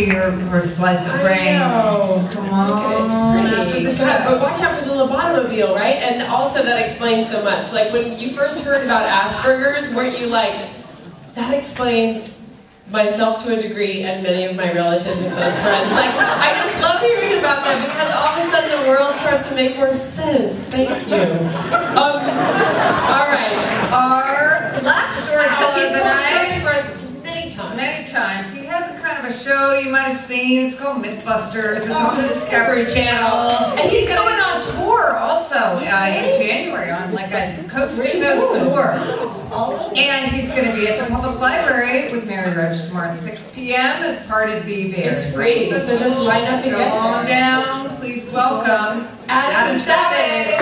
see her slice of brain. Oh, come on. It's pretty. But watch out for the lobotomobile, right? And also that explains so much. Like when you first heard about Asperger's, weren't you like, that explains myself to a degree and many of my relatives and close friends. Like, I just love hearing about that because all of a sudden the world starts to make more sense. Thank you. All right. Our last storyteller of the night. For us many times. Many times. He has a kind of a show you might have seen. It's called Mythbusters. It's on the Discovery Channel. And he's going on tour also in January on like a coast-to-coast tour. And he's going to be at the Public Library with Mary Roach tomorrow at 6 p.m. as part of the Bear. It's free, so just line up and get Go on down. Please welcome Adam Savage.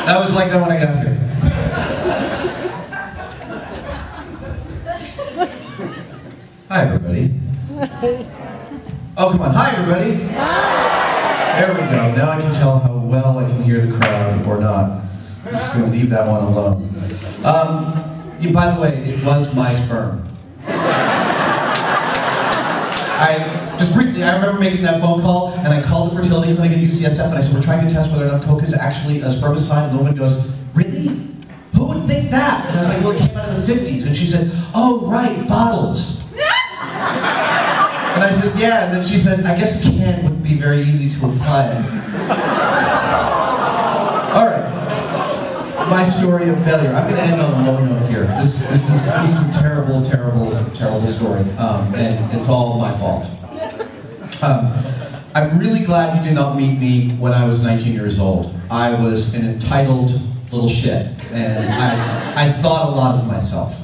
That was like that when I got here. Hi, everybody. Oh, come on. Hi, everybody. Hi. There we go. Now I can tell how well I can hear the crowd or not. I'm just going to leave that one alone. By the way, it was my sperm. I remember making that phone call, and I called the fertility clinic at UCSF, and I said, we're trying to test whether or not coke is actually a spermicide, and the woman goes, really? Who would think that? And I was like, well, it came out of the 50s, and she said, oh, right, bottles. And I said, yeah, and then she said, I guess a can would be very easy to apply. All right, my story of failure. I'm going to end on a low note here. This is a terrible, terrible, terrible story, and it's all my fault. I'm really glad you did not meet me when I was 19 years old. I was an entitled little shit, and I thought a lot of myself.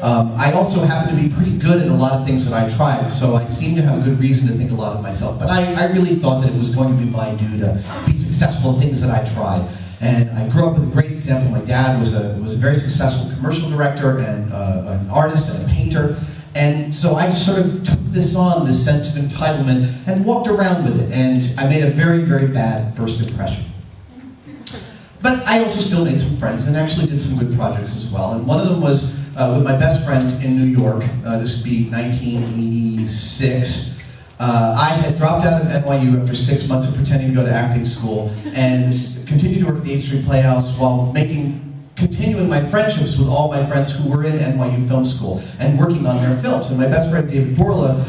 I also happen to be pretty good at a lot of things that I tried, so I seem to have a good reason to think a lot of myself. But I really thought that it was going to be my due to be successful in things that I tried. And I grew up with a great example. My dad was a very successful commercial director and an artist and a painter. And so I just sort of took this on, this sense of entitlement, and walked around with it. And I made a very, very bad first impression. But I also still made some friends and actually did some good projects as well. And one of them was with my best friend in New York. This would be 1986. I had dropped out of NYU after 6 months of pretending to go to acting school and continued to work at the 8th Street Playhouse while continuing my friendships with all my friends who were in NYU Film School and working on their films. And my best friend, David Borla,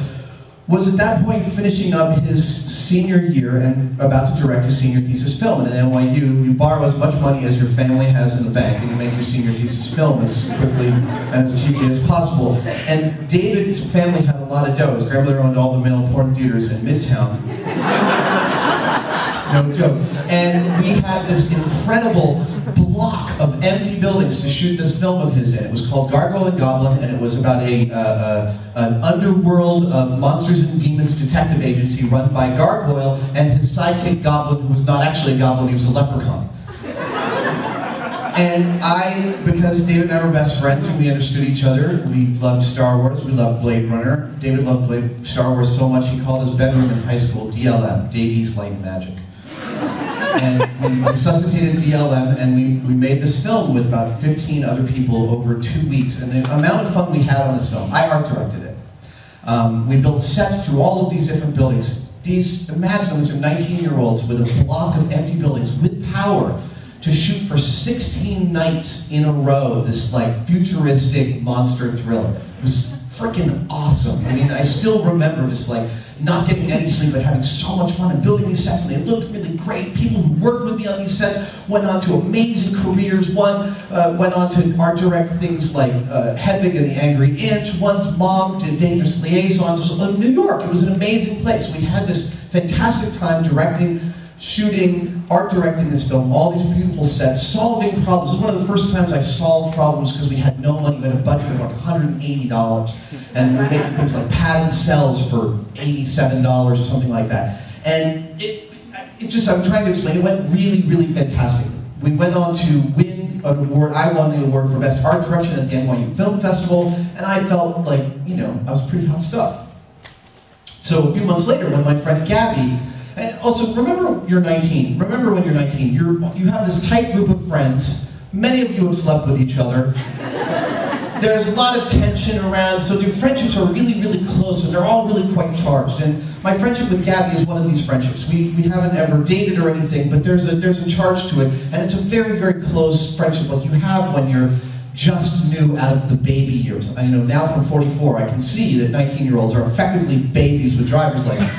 was at that point finishing up his senior year and about to direct his senior thesis film. And at NYU, you borrow as much money as your family has in the bank and you make your senior thesis film as quickly and as cheaply as possible. And David's family had a lot of dough. His grandmother owned all the male porn theaters in Midtown. No joke. And we had this incredible block of empty buildings to shoot this film of his in. It was called Gargoyle and Goblin, and it was about an underworld of monsters and demons detective agency run by Gargoyle and his sidekick Goblin, who was not actually a goblin, he was a leprechaun. And because David and I were best friends and we understood each other, we loved Star Wars, we loved Blade Runner. David loved Star Wars so much he called his bedroom in high school DLM, Davies Light Magic. And we resuscitated DLM, and we made this film with about 15 other people over 2 weeks. And the amount of fun we had on this film, I art directed it. We built sets through all of these different buildings. Imagine a bunch of 19-year-olds with a block of empty buildings with power to shoot for 16 nights in a row this like futuristic monster thriller. It was freaking awesome. I mean, I still remember just like not getting any sleep but having so much fun and building these sets, and they looked really great. People who worked with me on these sets went on to amazing careers. One went on to art direct things like Hedwig and the Angry Inch. One's mom did Dangerous Liaisons. It was in New York. It was an amazing place. We had this fantastic time directing, shooting, art directing this film, all these beautiful sets, solving problems. It was one of the first times I solved problems because we had no money. We had a budget of like $180. And we were making things like padded cells for $87 or something like that. And I'm trying to explain, it went really, really fantastic. We went on to win an award. I won the award for Best Art Direction at the NYU Film Festival, and I felt like, I was pretty hot stuff. So a few months later, when my friend Gabby And also, remember you're 19. Remember when you're 19, you have this tight group of friends. Many of you have slept with each other. There's a lot of tension around, so your friendships are really, really close, and they're all really quite charged. And my friendship with Gabby is one of these friendships. We haven't ever dated or anything, but there's a charge to it, and it's a very, very close friendship like you have when you're just new out of the baby years. I know now from 44, I can see that 19-year-olds are effectively babies with driver's licenses.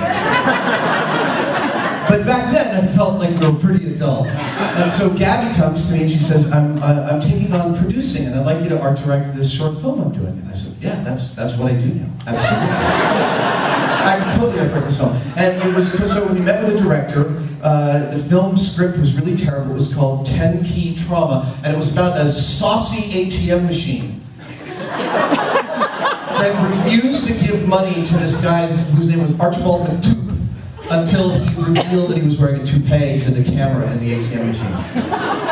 But back then, I felt like we were pretty adult. And so Gabby comes to me and she says, I'm taking on producing, and I'd like you to art direct this short film I'm doing. And I said, yeah, that's what I do now. Absolutely. I can totally art direct this film. And it was, so we met with the director. The film script was really terrible. It was called 10 Key Trauma, and it was about a saucy ATM machine that refused to give money to this guy whose name was Archibald McToop, until he revealed that he was wearing a toupee to the camera in the ATM machine.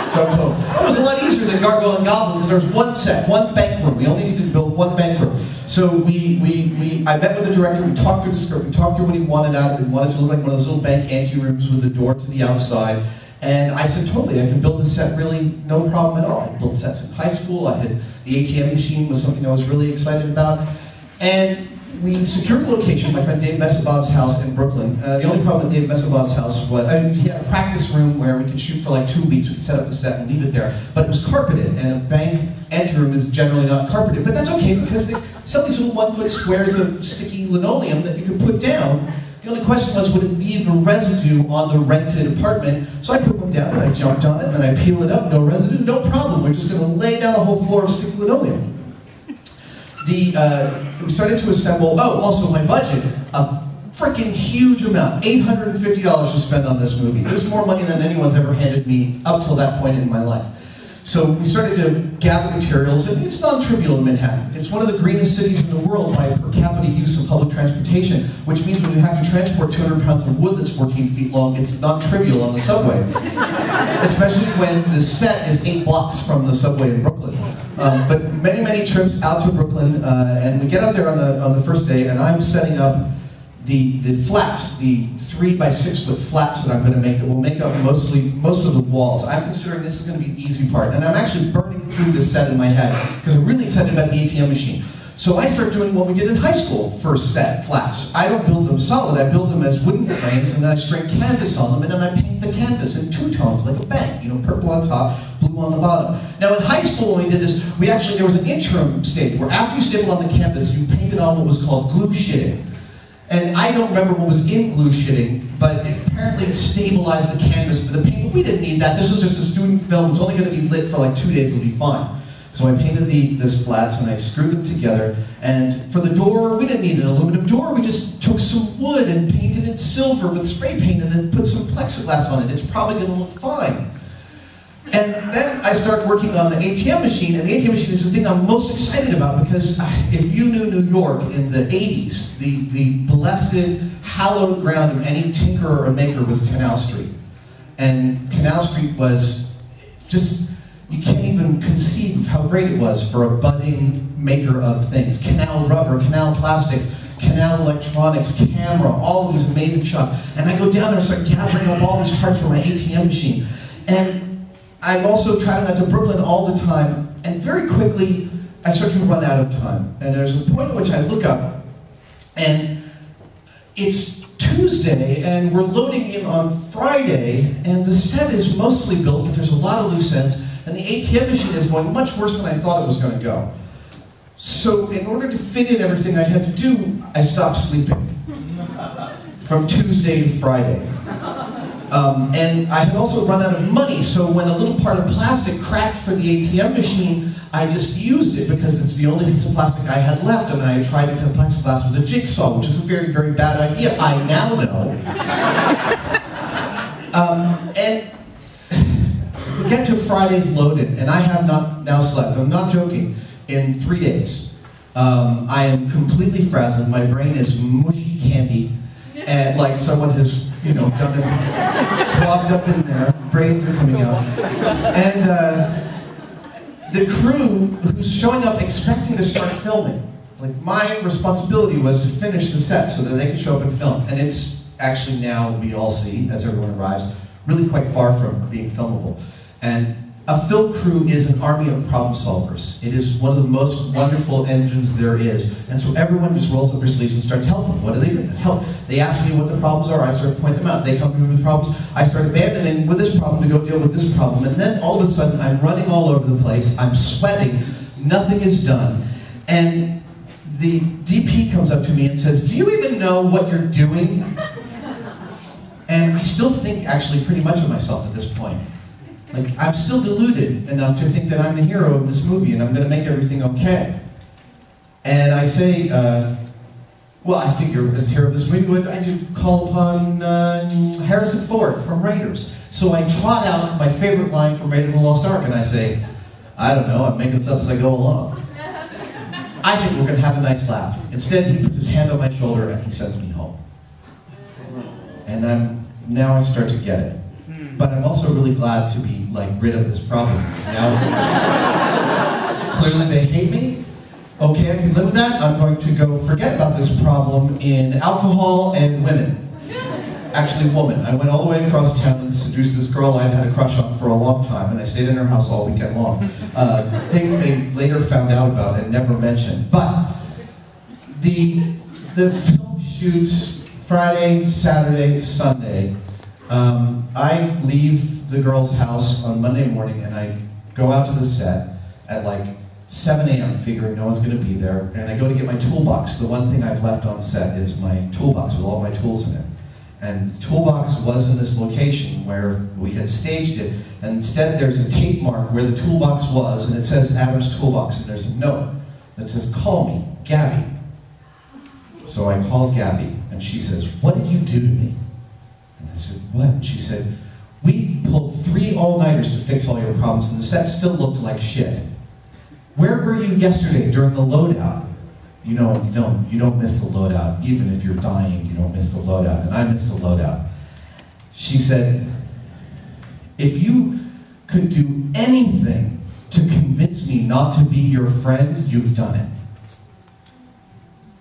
So it was a lot easier than Gargoyle and Goblin because there was one set, one bank room. We only needed to build one bank room. So I met with the director, we talked through the script, we talked through what he wanted out of it. He wanted to look like one of those little bank ante-rooms with a door to the outside. And I said, totally, I can build this set really no problem at all. I built sets in high school. The ATM machine was something I was really excited about. And we secured a location, my friend Dave Messabob's house in Brooklyn. The only problem with Dave Messabob's house was, he had a practice room where we could shoot for like 2 weeks. We could set up the set and leave it there. But it was carpeted, and a bank anteroom is generally not carpeted. But that's okay, because some of these little 1-foot squares of sticky linoleum that you could put down. The only question was, would it leave a residue on the rented apartment? So I put one down, and I jumped on it, and I peel it up, no residue, no problem. We're just going to lay down a whole floor of sticky linoleum. We started to assemble, also my budget, a freaking huge amount, $850 to spend on this movie. It was more money than anyone's ever handed me up till that point in my life. So we started to gather materials, and it's non-trivial in Manhattan. It's one of the greenest cities in the world by per capita use of public transportation, which means when you have to transport 200 pounds of wood that's 14 feet long, it's non-trivial on the subway. Especially when the set is 8 blocks from the subway in Brooklyn. But many, many trips out to Brooklyn, and we get out there on the first day, and I'm setting up the flats, the 3 by 6 foot flats that I'm going to make that will make up most of the walls. I'm considering this is going to be the easy part, and I'm actually burning through this set in my head because I'm really excited about the ATM machine. So I start doing what we did in high school for set flats. I don't build them solid, I build them as wooden frames, and then I string canvas on them, and then I paint the canvas in 2 tones, like a bank, purple on top, blue on the bottom. Now in high school when we did this, there was an interim stage where after you stapled on the canvas, you painted on what was called glue shitting. And I don't remember what was in glue shitting, but apparently it stabilized the canvas for the paint. But we didn't need that. This was just a student film. It's only going to be lit for like 2 days. It'll be fine. So I painted these flats and I screwed them together. And for the door, we didn't need an aluminum door. We just took some wood and painted it silver with spray paint and then put some plexiglass on it. It's probably going to look fine. And then I start working on the ATM machine, and the ATM machine is the thing I'm most excited about because if you knew New York in the 80s, the blessed, hallowed ground of any tinkerer or maker was Canal Street. And Canal Street was just, you can't even conceive of how great it was for a budding maker of things. Canal rubber, Canal plastics, Canal electronics, camera, all of these amazing shops. And I go down there and start gathering up all these parts for my ATM machine. And I'm also traveling out to Brooklyn all the time, and very quickly I start to run out of time. And there's a point at which I look up, and it's Tuesday, and we're loading in on Friday, and the set is mostly built, but there's a lot of loose ends, and the ATM machine is going much worse than I thought it was going to go. So in order to fit in everything I had to do, I stopped sleeping from Tuesday to Friday. And I had also run out of money, so when a little part of plastic cracked for the ATM machine, I just used it because it's the only piece of plastic I had left, and I had tried to cut plexiglass with a jigsaw, which is a very, very bad idea. I now know. And we get to Friday's load-in, and I have not now slept, I'm not joking, in 3 days. I am completely frazzled, my brain is mushy candy, and like someone has done it, swabbed up in there, brains are coming out. And the crew who's showing up expecting to start filming, like my responsibility was to finish the set so that they could show up and film. And it's actually now we all see, as everyone arrives, really quite far from being filmable. And a film crew is an army of problem solvers. It is one of the most wonderful engines there is. And so everyone just rolls up their sleeves and starts helping. What do they do? Help. They ask me what the problems are, I start to point them out. They come to me with problems, I start abandoning with this problem to go deal with this problem. And then all of a sudden I'm running all over the place, I'm sweating, nothing is done. And the DP comes up to me and says, "Do you even know what you're doing?" And I still think actually pretty much of myself at this point. Like, I'm still deluded enough to think that I'm the hero of this movie and I'm going to make everything okay. And I say, well, I figure as the hero of this movie, I do call upon Harrison Ford from Raiders. So I trot out my favorite line from Raiders of the Lost Ark and I say, "I don't know, I'm making this up as I go along. I think we're going to have a nice laugh." Instead, he puts his hand on my shoulder and he sends me home. And now I start to get it. But I'm also really glad to be rid of this problem. Now, clearly they hate me. Okay, I can live with that. I'm going to go forget about this problem in alcohol and women. Actually, woman. I went all the way across town and seduced this girl I'd had a crush on for a long time, and I stayed in her house all weekend long. Thing they later found out about and never mentioned. But the film shoots Friday, Saturday, Sunday. I leave the girl's house on Monday morning and I go out to the set at 7 a.m. figuring no one's going to be there, and I go to get my toolbox. The one thing I've left on set is my toolbox with all my tools in it. And the toolbox was in this location where we had staged it, and instead there's a tape mark where the toolbox was, and it says Adam's Toolbox, and there's a note that says, "Call me, Gabby." So I called Gabby, and she says, "What did you do to me?" And I said, "What?" And she said, "We pulled 3 all-nighters to fix all your problems, and the set still looked like shit. Where were you yesterday during the loadout?" You know, in film, you don't miss the loadout. Even if you're dying, you don't miss the loadout, and I missed the loadout. She said, "If you could do anything to convince me not to be your friend, you've done it.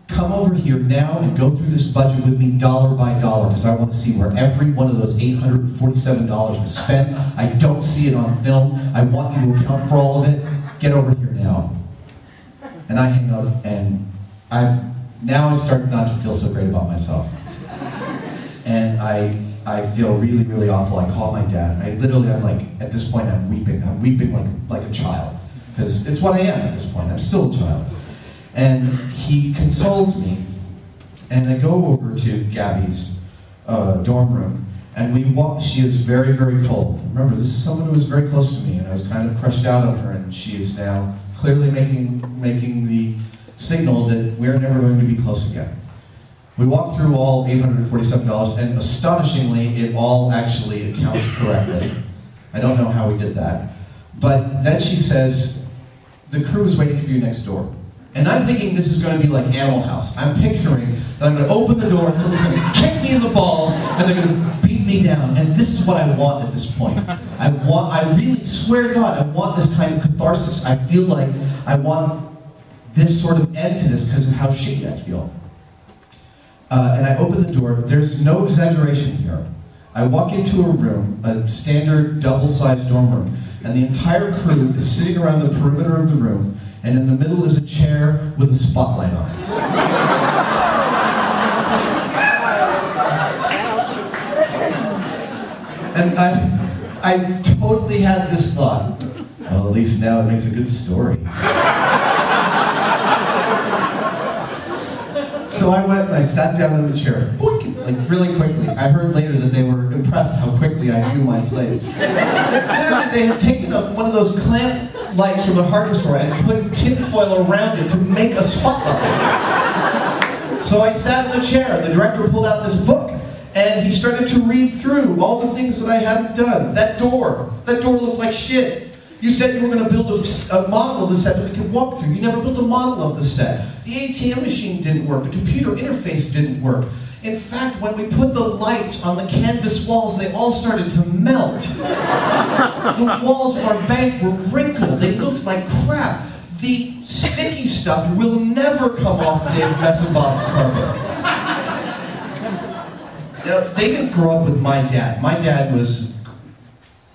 Come over here now and go through this budget with me dollar by dollar, because I want to see where every one of those $847 was spent. I don't see it on film. I want you to account for all of it. Get over here now." And I hang up, and now I start not to feel so great about myself. And I feel really, really awful. I call my dad. At this point, I'm weeping. I'm weeping like a child, because it's what I am at this point. I'm still a child. And he consoles me, and I go over to Gabby's dorm room, and we walk. She is very, very cold. Remember, this is someone who was very close to me, and I was kind of crushed out of her, and she is now clearly making the signal that we're never going to be close again. We walk through all $847, and astonishingly, it all actually accounts correctly. I don't know how we did that. But then she says, "The crew is waiting for you next door." And I'm thinking this is going to be like Animal House. I'm picturing that I'm going to open the door and someone's going to kick me in the balls and they're going to beat me down. And this is what I want at this point. I really swear to God, I want this kind of catharsis. I feel like I want this sort of end to this because of how shitty I feel. And I open the door. There's no exaggeration here. I walk into a room, a standard double-sized dorm room, and the entire crew is sitting around the perimeter of the room, and in the middle is a chair with a spotlight on it. And I totally had this thought, well, at least now it makes a good story. So I went and I sat down in the chair, really quickly. I heard later that they were impressed how quickly I knew my place. They had taken one of those clamp lights from the hardware store and put tinfoil around it to make a spotlight. So I sat in the chair. The director pulled out this book, and he started to read through all the things that I hadn't done. That door looked like shit. You said you were going to build a model of the set that we could walk through. You never built a model of the set. The ATM machine didn't work. The computer interface didn't work. In fact, when we put the lights on the canvas walls, they all started to melt. The walls of our bank were wrinkled. They looked like crap. The sticky stuff will never come off Dave Bessenbach's carpet. they didn't grow up with my dad. My dad was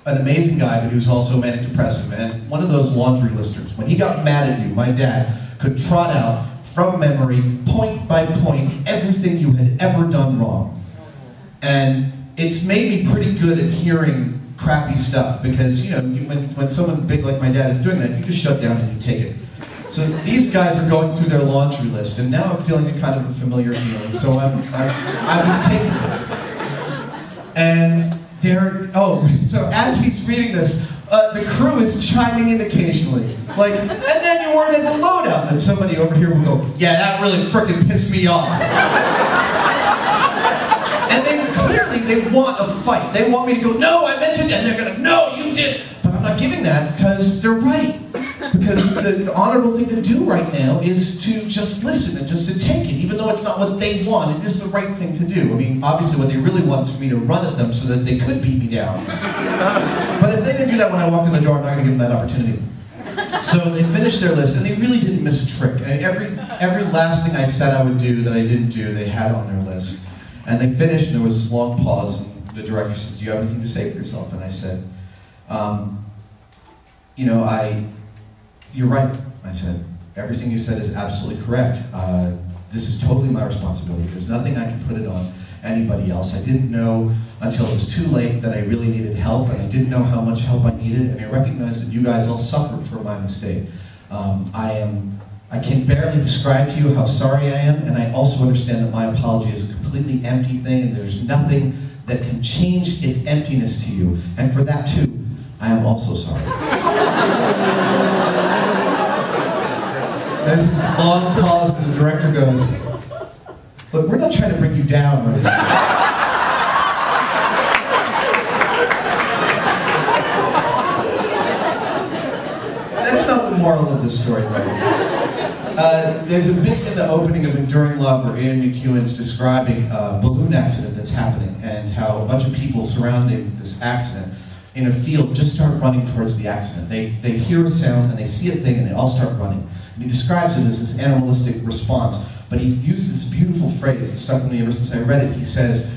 an amazing guy, but he was also manic depressive, and one of those laundry listers. When he got mad at you, my dad could trot out from memory, point by point, everything you had ever done wrong. And it's made me pretty good at hearing crappy stuff, because when someone big like my dad is doing that, you just shut down and you take it. So these guys are going through their laundry list, and now I'm feeling a kind of a familiar feeling. So I was taking it. And so as he's reading this, the crew is chiming in occasionally. Like, and then you weren't at the loadout, and somebody over here will go, yeah, that really frickin' pissed me off. And they want a fight. They want me to go, no, I meant it, and they're gonna, no, you did. But I'm not giving that because they're right. Because the honorable thing to do right now is to just listen and just to take it, even though it's not what they want. It is the right thing to do. I mean, obviously what they really want is for me to run at them so that they could beat me down. But if they didn't do that when I walked in the door, I'm not going to give them that opportunity. So they finished their list, and they really didn't miss a trick. And every last thing I said I would do that I didn't do, they had on their list. And they finished, and there was this long pause, and the director says, do you have anything to say for yourself? And I said, you're right, I said. Everything you said is absolutely correct. This is totally my responsibility. There's nothing I can put it on anybody else. I didn't know until it was too late that I really needed help, and I didn't know how much help I needed, and I recognized that you guys all suffered for my mistake. I can barely describe to you how sorry I am, and I also understand that my apology is a completely empty thing, and there's nothing that can change its emptiness to you. And for that too, I am also sorry. There's this long pause, and the director goes, look, we're not trying to bring you down, right? That's not the moral of the story, right? There's a bit in the opening of Enduring Love where Ian McEwan's describing a balloon accident that's happening, and how a bunch of people surrounding this accident in a field just start running towards the accident. They hear a sound and they see a thing and they all start running. And he describes it as this animalistic response, but he uses this beautiful phrase that stuck with me ever since I read it. He says,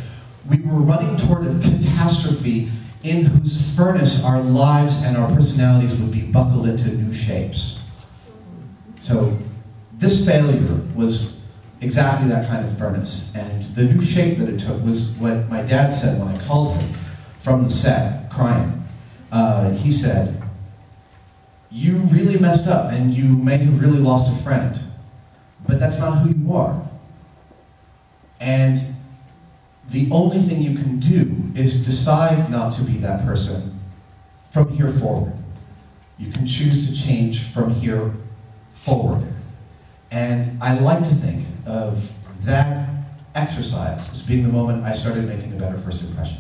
we were running toward a catastrophe in whose furnace our lives and our personalities would be buckled into new shapes. So this failure was exactly that kind of furnace, and the new shape that it took was what my dad said when I called him from the set, crying. He said, you really messed up, and you may have really lost a friend, but that's not who you are. And the only thing you can do is decide not to be that person from here forward. You can choose to change from here forward. And I like to think of that exercise as being the moment I started making a better first impression.